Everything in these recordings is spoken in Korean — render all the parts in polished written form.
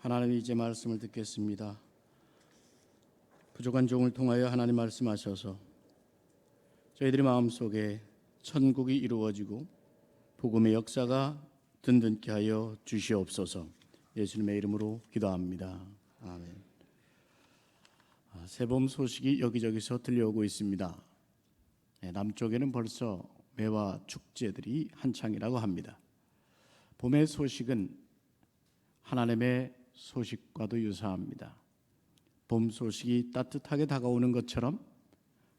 하나님이 이제 말씀을 듣겠습니다. 부족한 종을 통하여 하나님 말씀하셔서 저희들의 마음속에 천국이 이루어지고 복음의 역사가 든든케 하여 주시옵소서. 예수님의 이름으로 기도합니다. 아멘. 새봄 소식이 여기저기서 들려오고 있습니다. 남쪽에는 벌써 매화 축제들이 한창이라고 합니다. 봄의 소식은 하나님의 소식과도 유사합니다. 봄 소식이 따뜻하게 다가오는 것처럼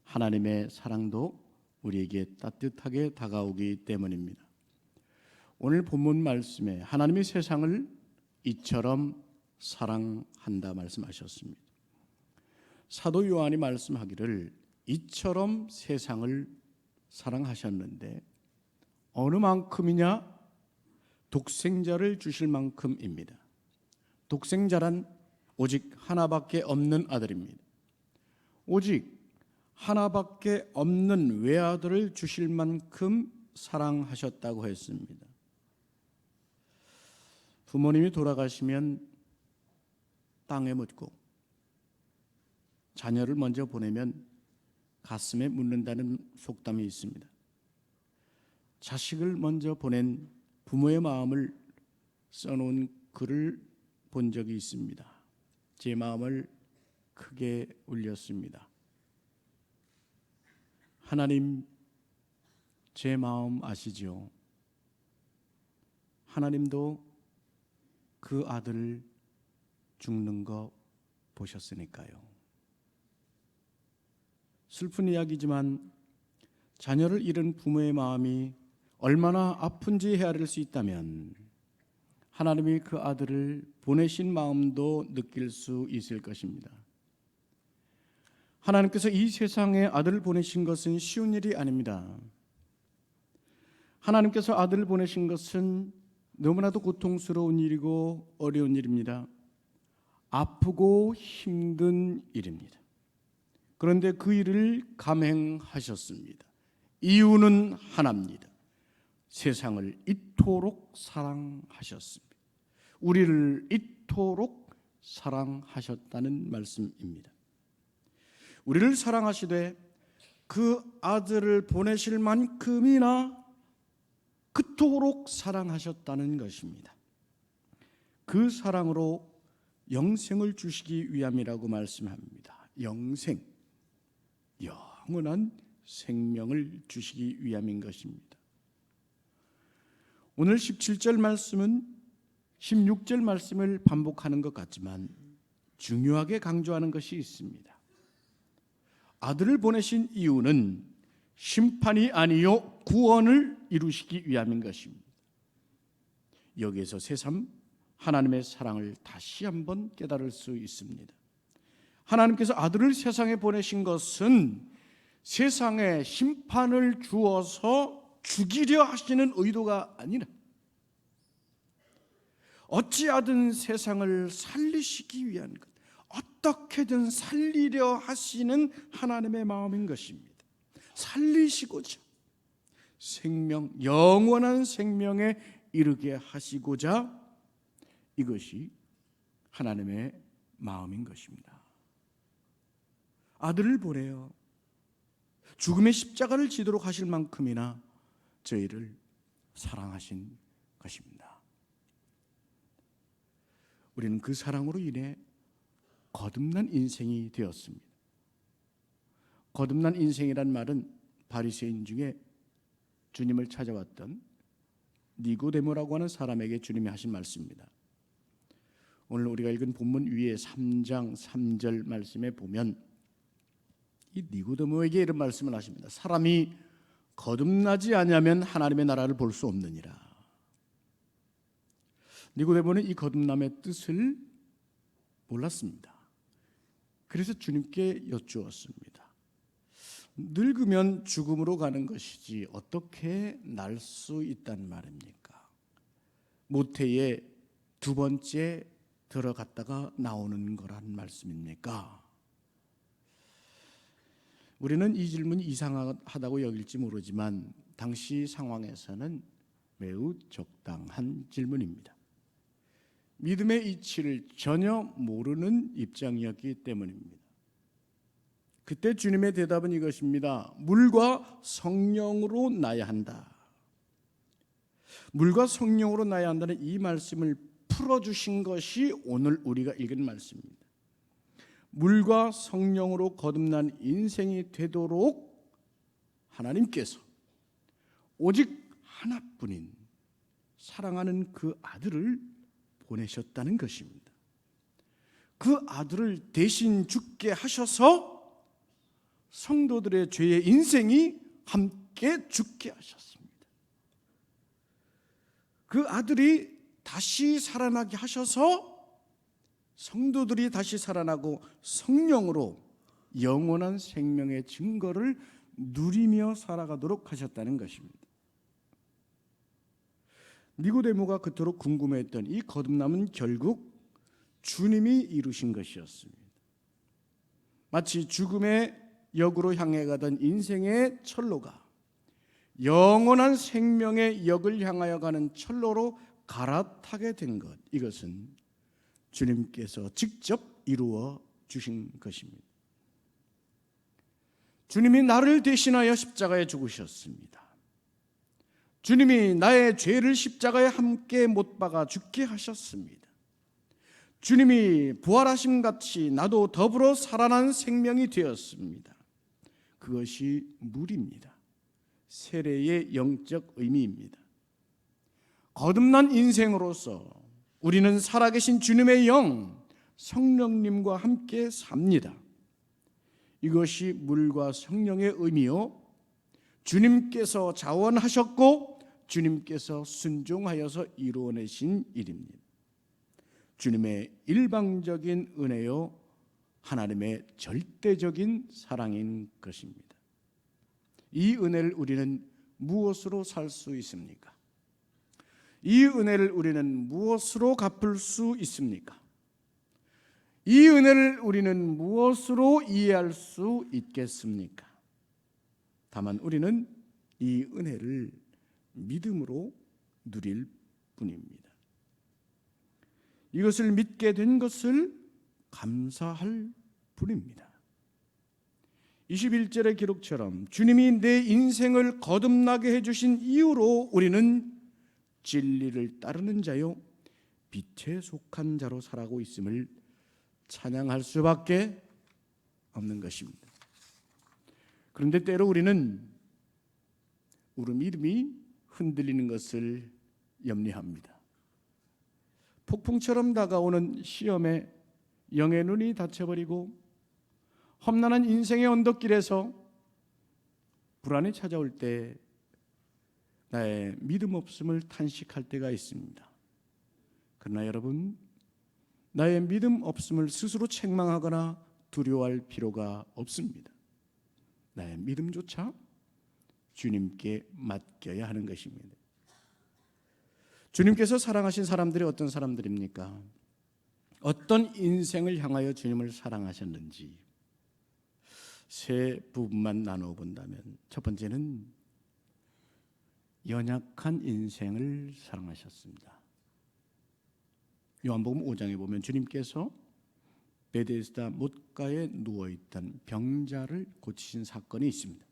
하나님의 사랑도 우리에게 따뜻하게 다가오기 때문입니다. 오늘 본문 말씀에 하나님이 세상을 이처럼 사랑한다 말씀하셨습니다. 사도 요한이 말씀하기를 이처럼 세상을 사랑하셨는데 어느 만큼이냐? 독생자를 주실 만큼입니다. 독생자란 오직 하나밖에 없는 아들입니다. 오직 하나밖에 없는 외아들을 주실 만큼 사랑하셨다고 했습니다. 부모님이 돌아가시면 땅에 묻고 자녀를 먼저 보내면 가슴에 묻는다는 속담이 있습니다. 자식을 먼저 보낸 부모의 마음을 써놓은 글을 본 적이 있습니다. 제 마음을 크게 울렸습니다. 하나님, 제 마음 아시죠? 하나님도 그 아들 죽는 거 보셨으니까요. 슬픈 이야기지만 자녀를 잃은 부모의 마음이 얼마나 아픈지 헤아릴 수 있다면 하나님이 그 아들을 보내신 마음도 느낄 수 있을 것입니다. 하나님께서 이 세상에 아들을 보내신 것은 쉬운 일이 아닙니다. 하나님께서 아들을 보내신 것은 너무나도 고통스러운 일이고 어려운 일입니다. 아프고 힘든 일입니다. 그런데 그 일을 감행하셨습니다. 이유는 하나입니다. 세상을 이토록 사랑하셨습니다. 우리를 이토록 사랑하셨다는 말씀입니다. 우리를 사랑하시되 그 아들을 보내실 만큼이나 그토록 사랑하셨다는 것입니다. 그 사랑으로 영생을 주시기 위함이라고 말씀합니다. 영생, 영원한 생명을 주시기 위함인 것입니다. 오늘 17절 말씀은 16절 말씀을 반복하는 것 같지만 중요하게 강조하는 것이 있습니다. 아들을 보내신 이유는 심판이 아니요 구원을 이루시기 위함인 것입니다. 여기에서 새삼 하나님의 사랑을 다시 한번 깨달을 수 있습니다. 하나님께서 아들을 세상에 보내신 것은 세상에 심판을 주어서 죽이려 하시는 의도가 아니라 어찌하든 세상을 살리시기 위한 것, 어떻게든 살리려 하시는 하나님의 마음인 것입니다. 살리시고자 생명, 영원한 생명에 이르게 하시고자 이것이 하나님의 마음인 것입니다. 아들을 보내어 죽음의 십자가를 지도록 하실 만큼이나 저희를 사랑하신 것입니다. 우리는 그 사랑으로 인해 거듭난 인생이 되었습니다. 거듭난 인생이란 말은 바리새인 중에 주님을 찾아왔던 니고데모라고 하는 사람에게 주님이 하신 말씀입니다. 오늘 우리가 읽은 본문 위에 3장 3절 말씀에 보면 이 니고데모에게 이런 말씀을 하십니다. 사람이 거듭나지 아니하면 하나님의 나라를 볼 수 없느니라. 니고데모는 이 거듭남의 뜻을 몰랐습니다. 그래서 주님께 여쭈었습니다. 늙으면 죽음으로 가는 것이지 어떻게 날 수 있단 말입니까? 모태에 두 번째 들어갔다가 나오는 거란 말씀입니까? 우리는 이 질문이 이상하다고 여길지 모르지만 당시 상황에서는 매우 적당한 질문입니다. 믿음의 이치를 전혀 모르는 입장이었기 때문입니다. 그때 주님의 대답은 이것입니다. 물과 성령으로 나야 한다. 물과 성령으로 나야 한다는 이 말씀을 풀어주신 것이 오늘 우리가 읽은 말씀입니다. 물과 성령으로 거듭난 인생이 되도록 하나님께서 오직 하나뿐인 사랑하는 그 아들을 보내셨다는 것입니다. 그 아들을 대신 죽게 하셔서 성도들의 죄의 인생이 함께 죽게 하셨습니다. 그 아들이 다시 살아나게 하셔서 성도들이 다시 살아나고 성령으로 영원한 생명의 증거를 누리며 살아가도록 하셨다는 것입니다. 니고데모가 그토록 궁금해했던 이 거듭남은 결국 주님이 이루신 것이었습니다. 마치 죽음의 역으로 향해 가던 인생의 철로가 영원한 생명의 역을 향하여 가는 철로로 갈아타게 된 것, 이것은 주님께서 직접 이루어 주신 것입니다. 주님이 나를 대신하여 십자가에 죽으셨습니다. 주님이 나의 죄를 십자가에 함께 못 박아 죽게 하셨습니다. 주님이 부활하심 같이 나도 더불어 살아난 생명이 되었습니다. 그것이 물입니다. 세례의 영적 의미입니다. 거듭난 인생으로서 우리는 살아계신 주님의 영, 성령님과 함께 삽니다. 이것이 물과 성령의 의미요, 주님께서 자원하셨고 주님께서 순종하여서 이루어내신 일입니다. 주님의 일방적인 은혜요, 하나님의 절대적인 사랑인 것입니다. 이 은혜를 우리는 무엇으로 살 수 있습니까? 이 은혜를 우리는 무엇으로 갚을 수 있습니까? 이 은혜를 우리는 무엇으로 이해할 수 있겠습니까? 다만 우리는 이 은혜를 믿음으로 누릴 뿐입니다. 이것을 믿게 된 것을 감사할 뿐입니다. 21절의 기록처럼 주님이 내 인생을 거듭나게 해주신 이유로 우리는 진리를 따르는 자요 빛에 속한 자로 살아가고 있음을 찬양할 수밖에 없는 것입니다. 그런데 때로 우리는 우리 믿음이 흔들리는 것을 염려합니다. 폭풍처럼 다가오는 시험에 영의 눈이 닫혀버리고 험난한 인생의 언덕길에서 불안이 찾아올 때 나의 믿음 없음을 탄식할 때가 있습니다. 그러나 여러분, 나의 믿음 없음을 스스로 책망하거나 두려워할 필요가 없습니다. 나의 믿음조차 주님께 맡겨야 하는 것입니다. 주님께서 사랑하신 사람들이 어떤 사람들입니까? 어떤 인생을 향하여 주님을 사랑하셨는지 세 부분만 나누어 본다면, 첫 번째는 연약한 인생을 사랑하셨습니다. 요한복음 5장에 보면 주님께서 베데스다 못가에 누워있던 병자를 고치신 사건이 있습니다.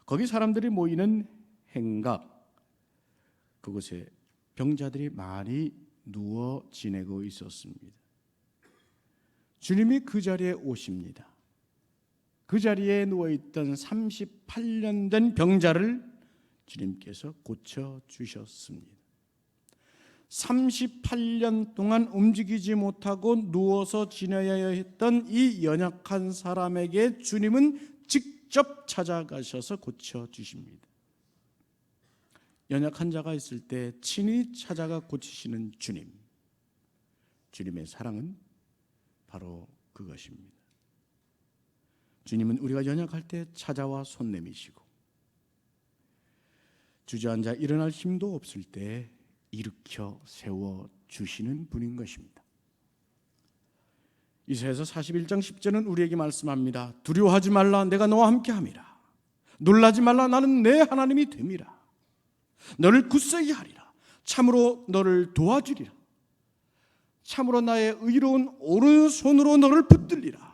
거기 사람들이 모이는 행각, 그곳에 병자들이 많이 누워 지내고 있었습니다. 주님이 그 자리에 오십니다. 그 자리에 누워있던 38년 된 병자를 주님께서 고쳐주셨습니다. 38년 동안 움직이지 못하고 누워서 지내야 했던 이 연약한 사람에게 주님은 직접 찾아가셔서 고쳐주십니다. 연약한 자가 있을 때 친히 찾아가 고치시는 주님, 주님의 사랑은 바로 그것입니다. 주님은 우리가 연약할 때 찾아와 손 내미시고 주저앉아 일어날 힘도 없을 때 일으켜 세워주시는 분인 것입니다. 이사야서 41장 10절은 우리에게 말씀합니다. 두려워하지 말라, 내가 너와 함께함이라. 놀라지 말라, 나는 내 하나님이 됨이라. 너를 굳세게 하리라. 참으로 너를 도와주리라. 참으로 나의 의로운 오른손으로 너를 붙들리라.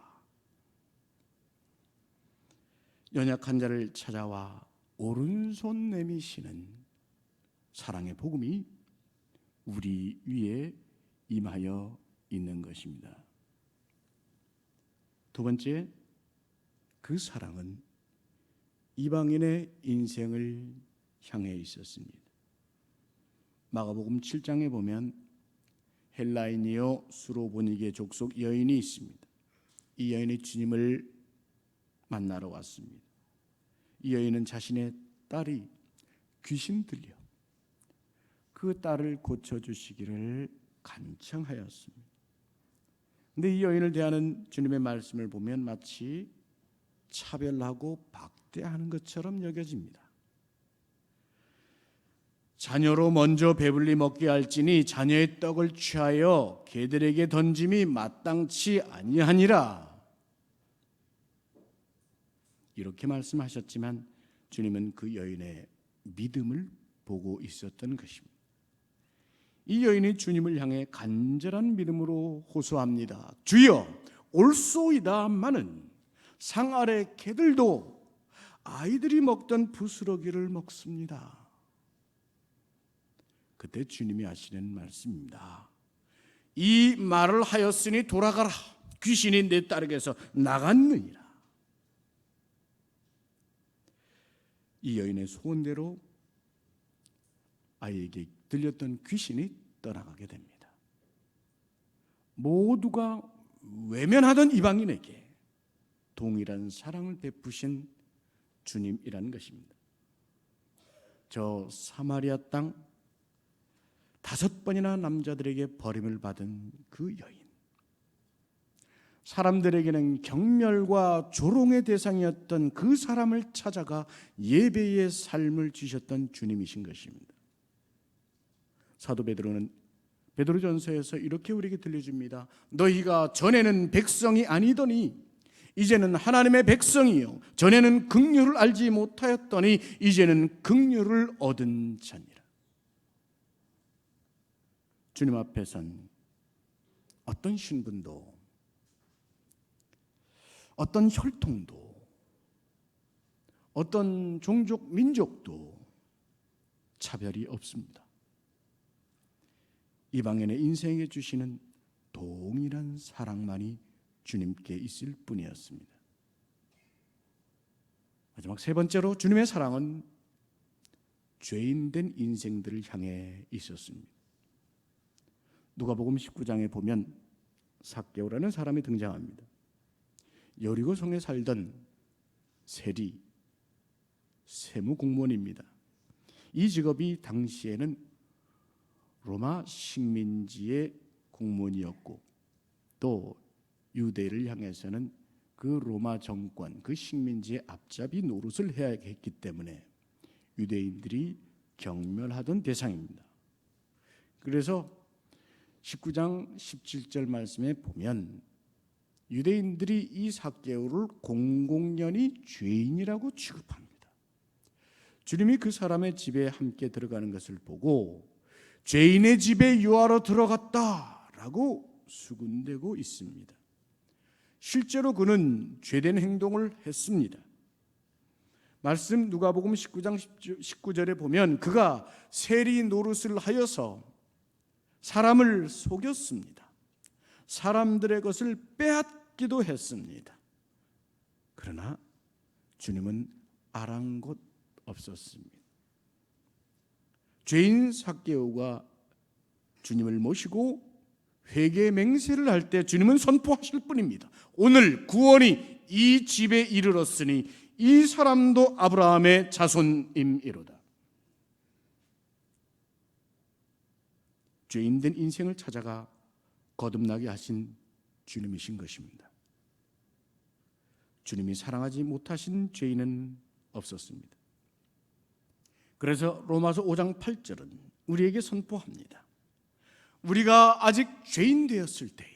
연약한 자를 찾아와 오른손 내미시는 사랑의 복음이 우리 위에 임하여 있는 것입니다. 두 번째, 그 사랑은 이방인의 인생을 향해 있었습니다. 마가복음 7장에 보면 헬라인이요 수로보니게 족속 여인이 있습니다. 이 여인이 주님을 만나러 왔습니다. 이 여인은 자신의 딸이 귀신 들려 그 딸을 고쳐주시기를 간청하였습니다. 그런데 이 여인을 대하는 주님의 말씀을 보면 마치 차별하고 박대하는 것처럼 여겨집니다. 자녀로 먼저 배불리 먹게 할지니 자녀의 떡을 취하여 개들에게 던짐이 마땅치 아니하니라. 이렇게 말씀하셨지만 주님은 그 여인의 믿음을 보고 있었던 것입니다. 이 여인이 주님을 향해 간절한 믿음으로 호소합니다. 주여, 옳소이다마는 상 아래 개들도 아이들이 먹던 부스러기를 먹습니다. 그때 주님이 하시는 말씀입니다. 이 말을 하였으니 돌아가라. 귀신이 내 딸에게서 나갔느니라. 이 여인의 소원대로 아이에게 들렸던 귀신이 떠나가게 됩니다. 모두가 외면하던 이방인에게 동일한 사랑을 베푸신 주님이라는 것입니다. 저 사마리아 땅 5번이나 남자들에게 버림을 받은 그 여인, 사람들에게는 경멸과 조롱의 대상이었던 그 사람을 찾아가 예배의 삶을 주셨던 주님이신 것입니다. 사도 베드로는 베드로전서에서 이렇게 우리에게 들려줍니다. 너희가 전에는 백성이 아니더니 이제는 하나님의 백성이요 전에는 긍휼을 알지 못하였더니 이제는 긍휼을 얻은 자니라. 주님 앞에선 어떤 신분도 어떤 혈통도 어떤 종족 민족도 차별이 없습니다. 이방인의 인생에 주시는 동일한 사랑만이 주님께 있을 뿐이었습니다. 마지막 세 번째로 주님의 사랑은 죄인된 인생들을 향해 있었습니다. 누가복음 19장에 보면 삭개오라는 사람이 등장합니다. 여리고성에 살던 세리, 세무공무원입니다. 이 직업이 당시에는 로마 식민지의 공무원이었고 또 유대를 향해서는 그 로마 정권, 그 식민지의 앞잡이 노릇을 해야 했기 때문에 유대인들이 경멸하던 대상입니다. 그래서 19장 17절 말씀에 보면 유대인들이 이 삭개오를 공공연히 죄인이라고 취급합니다. 주님이 그 사람의 집에 함께 들어가는 것을 보고 죄인의 집에 유하러 들어갔다라고 수군대고 있습니다. 실제로 그는 죄된 행동을 했습니다. 말씀 누가복음 19장 19절에 보면 그가 세리 노릇을 하여서 사람을 속였습니다. 사람들의 것을 빼앗기도 했습니다. 그러나 주님은 아랑곳 없었습니다. 죄인 삭개오가 주님을 모시고 회개 맹세를 할 때 주님은 선포하실 뿐입니다. 오늘 구원이 이 집에 이르렀으니 이 사람도 아브라함의 자손임이로다. 죄인된 인생을 찾아가 거듭나게 하신 주님이신 것입니다. 주님이 사랑하지 못하신 죄인은 없었습니다. 그래서 로마서 5장 8절은 우리에게 선포합니다. 우리가 아직 죄인 되었을 때에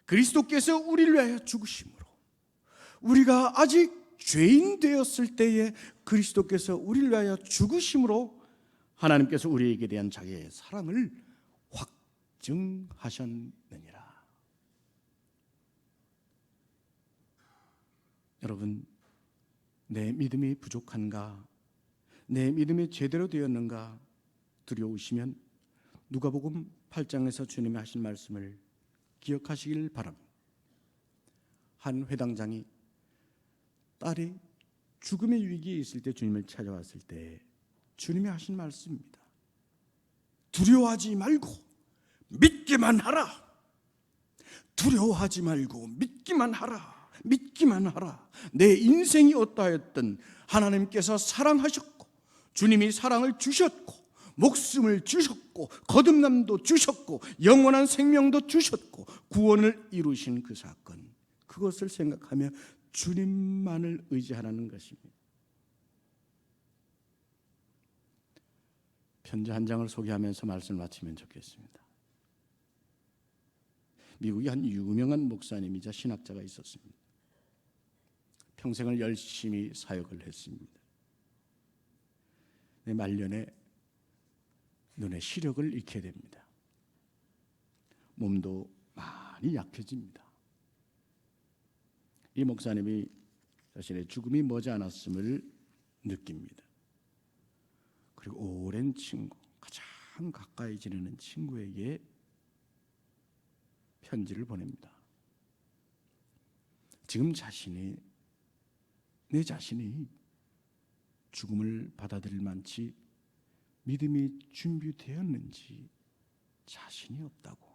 그리스도께서 우리를 위하여 죽으심으로, 우리가 아직 죄인 되었을 때에 그리스도께서 우리를 위하여 죽으심으로 하나님께서 우리에게 대한 자기의 사랑을 증하셨느니라. 여러분, 내 믿음이 부족한가? 내 믿음이 제대로 되었는가? 두려우시면 누가복음 8장에서 주님이 하신 말씀을 기억하시길 바랍니다. 한 회당장이 딸이 죽음의 위기에 있을 때 주님을 찾아왔을 때 주님이 하신 말씀입니다. 두려워하지 말고 믿기만 하라. 두려워하지 말고 믿기만 하라. 믿기만 하라. 내 인생이 어떠하였든 하나님께서 사랑하셨고 주님이 사랑을 주셨고 목숨을 주셨고 거듭남도 주셨고 영원한 생명도 주셨고 구원을 이루신 그 사건, 그것을 생각하며 주님만을 의지하라는 것입니다. 편지 한 장을 소개하면서 말씀을 마치면 좋겠습니다. 미국의 한 유명한 목사님이자 신학자가 있었습니다. 평생을 열심히 사역을 했습니다. 말년에 눈에 시력을 잃게 됩니다. 몸도 많이 약해집니다. 이 목사님이 자신의 죽음이 머지않았음을 느낍니다. 그리고 오랜 친구, 가장 가까이 지내는 친구에게 편지를 보냅니다. 지금 내 자신이 죽음을 받아들일 만치 믿음이 준비되었는지 자신이 없다고.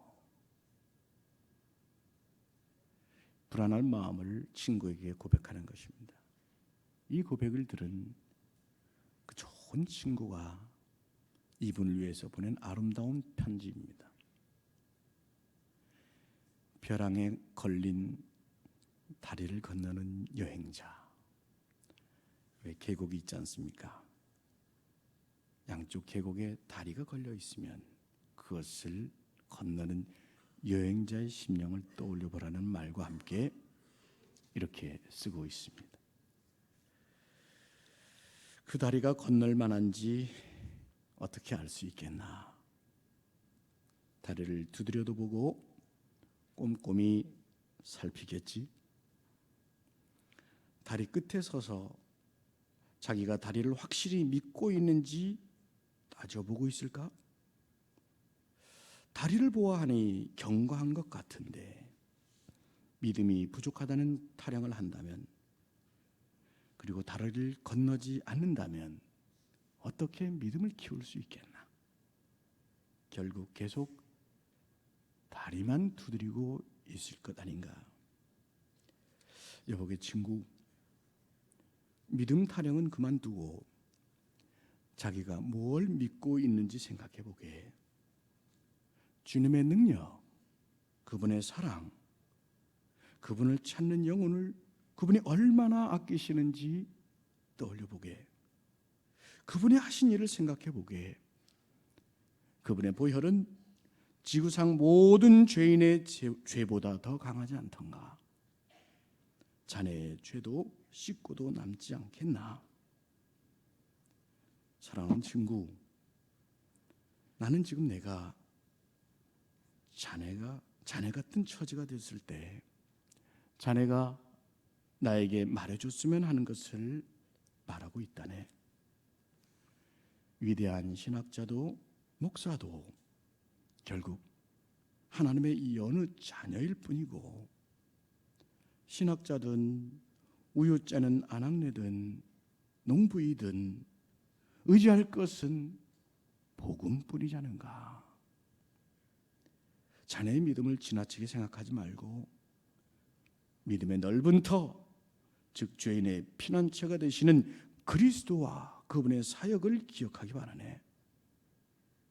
불안한 마음을 친구에게 고백하는 것입니다. 이 고백을 들은 그 좋은 친구가 이분을 위해서 보낸 아름다운 편지입니다. 벼랑에 걸린 다리를 건너는 여행자. 왜 계곡이 있지 않습니까? 양쪽 계곡에 다리가 걸려 있으면 그것을 건너는 여행자의 심령을 떠올려 보라는 말과 함께 이렇게 쓰고 있습니다. 그 다리가 건널 만한지 어떻게 알 수 있겠나? 다리를 두드려도 보고 꼼꼼히 살피겠지. 다리 끝에 서서 자기가 다리를 확실히 믿고 있는지 따져보고 있을까? 다리를 보아하니 경과한 것 같은데 믿음이 부족하다는 타령을 한다면, 그리고 다리를 건너지 않는다면 어떻게 믿음을 키울 수 있겠나? 결국 계속 다리만 두드리고 있을 것 아닌가? 여보게 친구, 믿음 타령은 그만두고 자기가 뭘 믿고 있는지 생각해 보게. 주님의 능력, 그분의 사랑, 그분을 찾는 영혼을 그분이 얼마나 아끼시는지 떠올려 보게. 그분이 하신 일을 생각해 보게. 그분의 보혈은 지구상 모든 죄인의 죄보다 더 강하지 않던가? 자네의 죄도 씻고도 남지 않겠나? 사랑하는 친구, 나는 지금 내가 자네 같은 처지가 됐을 때 자네가 나에게 말해줬으면 하는 것을 말하고 있다네. 위대한 신학자도 목사도 결국 하나님의 이 어느 자녀일 뿐이고, 신학자든 우유짜는 아낙네든 농부이든 의지할 것은 복음뿐이지 않은가? 자네의 믿음을 지나치게 생각하지 말고 믿음의 넓은 터, 즉 죄인의 피난처가 되시는 그리스도와 그분의 사역을 기억하기 바라네.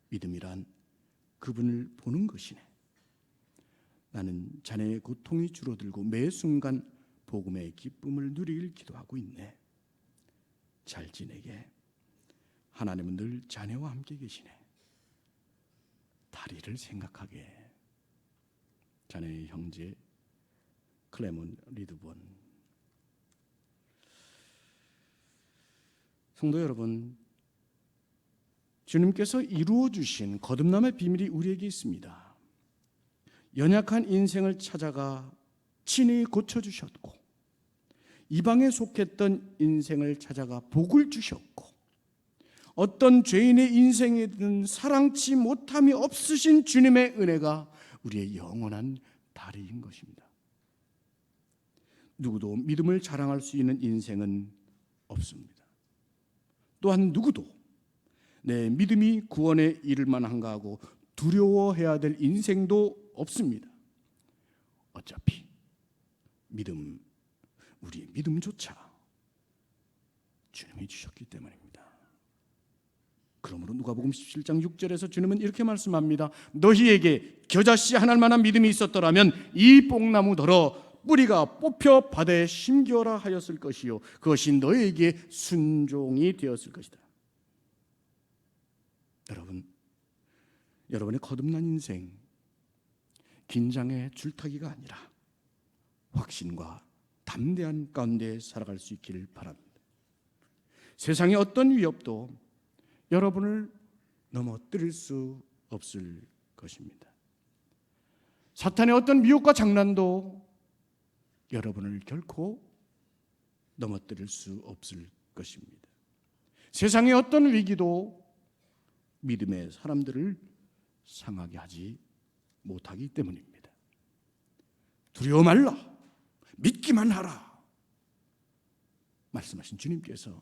믿음이란 그분을 보는 것이네. 나는 자네의 고통이 줄어들고 매 순간 복음의 기쁨을 누리길 기도하고 있네. 잘 지내게. 하나님은 늘 자네와 함께 계시네. 다리를 생각하게. 자네의 형제 클레몬 리드본. 성도 여러분, 주님께서 이루어 주신 거듭남의 비밀이 우리에게 있습니다. 연약한 인생을 찾아가 친히 고쳐주셨고, 이방에 속했던 인생을 찾아가 복을 주셨고, 어떤 죄인의 인생에든 사랑치 못함이 없으신 주님의 은혜가 우리의 영원한 다리인 것입니다. 누구도 믿음을 자랑할 수 있는 인생은 없습니다. 또한 누구도 내 믿음이 구원에 이를 만한가 하고 두려워해야 될 인생도 없습니다. 어차피 우리의 믿음조차 주님이 주셨기 때문입니다. 그러므로 누가복음 17장 6절에서 주님은 이렇게 말씀합니다. 너희에게 겨자씨 하나만한 믿음이 있었더라면 이 뽕나무더러 뿌리가 뽑혀 바다에 심겨라 하였을 것이요 그것이 너희에게 순종이 되었을 것이다. 여러분의 거듭난 인생, 긴장의 줄타기가 아니라 확신과 담대한 가운데 살아갈 수 있기를 바랍니다. 세상의 어떤 위협도 여러분을 넘어뜨릴 수 없을 것입니다. 사탄의 어떤 미혹과 장난도 여러분을 결코 넘어뜨릴 수 없을 것입니다. 세상의 어떤 위기도 믿음의 사람들을 상하게 하지 못하기 때문입니다. 두려워 말라, 믿기만 하라 말씀하신 주님께서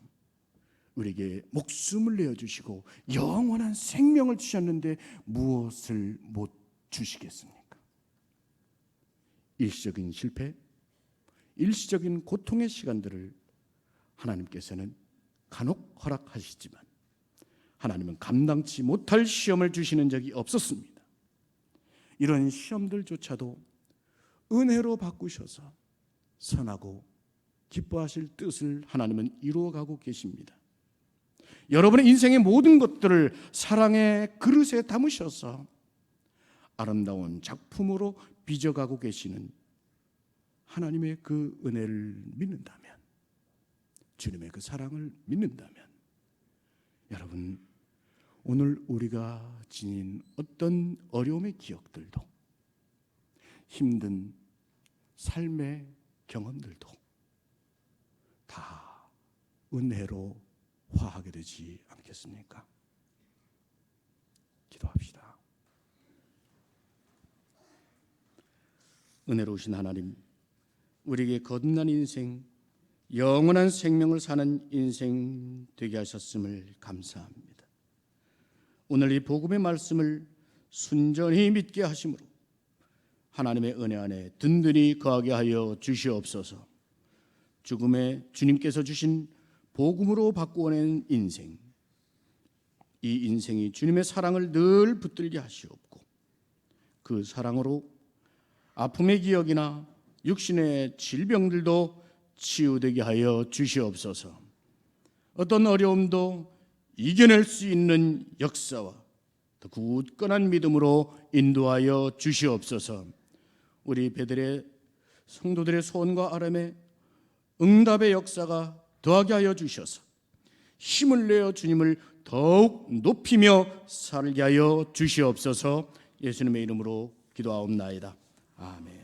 우리에게 목숨을 내어주시고 영원한 생명을 주셨는데 무엇을 못 주시겠습니까? 일시적인 실패, 일시적인 고통의 시간들을 하나님께서는 간혹 허락하시지만 하나님은 감당치 못할 시험을 주시는 적이 없었습니다. 이런 시험들조차도 은혜로 바꾸셔서 선하고 기뻐하실 뜻을 하나님은 이루어가고 계십니다. 여러분의 인생의 모든 것들을 사랑의 그릇에 담으셔서 아름다운 작품으로 빚어가고 계시는 하나님의 그 은혜를 믿는다면, 주님의 그 사랑을 믿는다면, 여러분 오늘 우리가 지닌 어떤 어려움의 기억들도, 힘든 삶의 경험들도 다 은혜로 화하게 되지 않겠습니까? 기도합시다. 은혜로우신 하나님, 우리에게 거듭난 인생, 영원한 생명을 사는 인생 되게 하셨음을 감사합니다. 오늘 이 복음의 말씀을 순전히 믿게 하심으로 하나님의 은혜 안에 든든히 거하게 하여 주시옵소서. 죽음에 주님께서 주신 복음으로 바꾸어낸 인생, 이 인생이 주님의 사랑을 늘 붙들게 하시옵고 그 사랑으로 아픔의 기억이나 육신의 질병들도 치유되게 하여 주시옵소서. 어떤 어려움도 이겨낼 수 있는 역사와 더 굳건한 믿음으로 인도하여 주시옵소서. 우리 배들의 성도들의 소원과 아람의 응답의 역사가 더하게 하여 주셔서 힘을 내어 주님을 더욱 높이며 살게 하여 주시옵소서. 예수님의 이름으로 기도하옵나이다. 아멘.